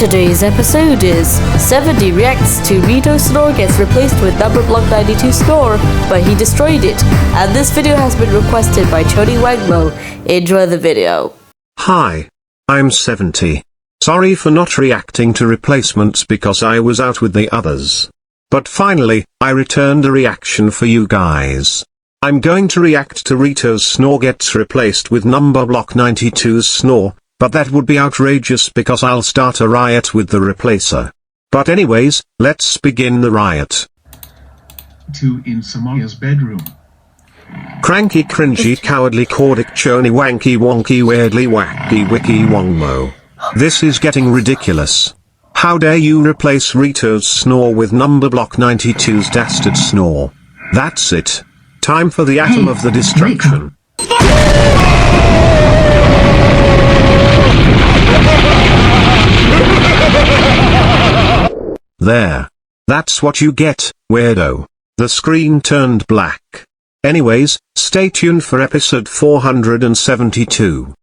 Today's episode is 70 reacts to Rito's snore gets replaced with number block 92 snore, but he destroyed it. And this video has been requested by Chody Wangmo. Enjoy the video. Hi, I'm 70. Sorry for not reacting to replacements because I was out with the others. But finally, I returned a reaction for you guys. I'm going to react to Rito's snore gets replaced with number block 92's snore, but that would be outrageous because I'll start a riot with the replacer. But anyways, let's begin the riot. 2 in Samara's bedroom. Cranky, cringy, cowardly, cordic, chony, wanky, wonky, weirdly, wacky, wiki, wongmo. This is getting ridiculous. How dare you replace Rito's snore with number block 92's dastard snore? That's it. Time for the atom of the destruction. There. That's what you get, weirdo. The screen turned black. Anyways, stay tuned for episode 472.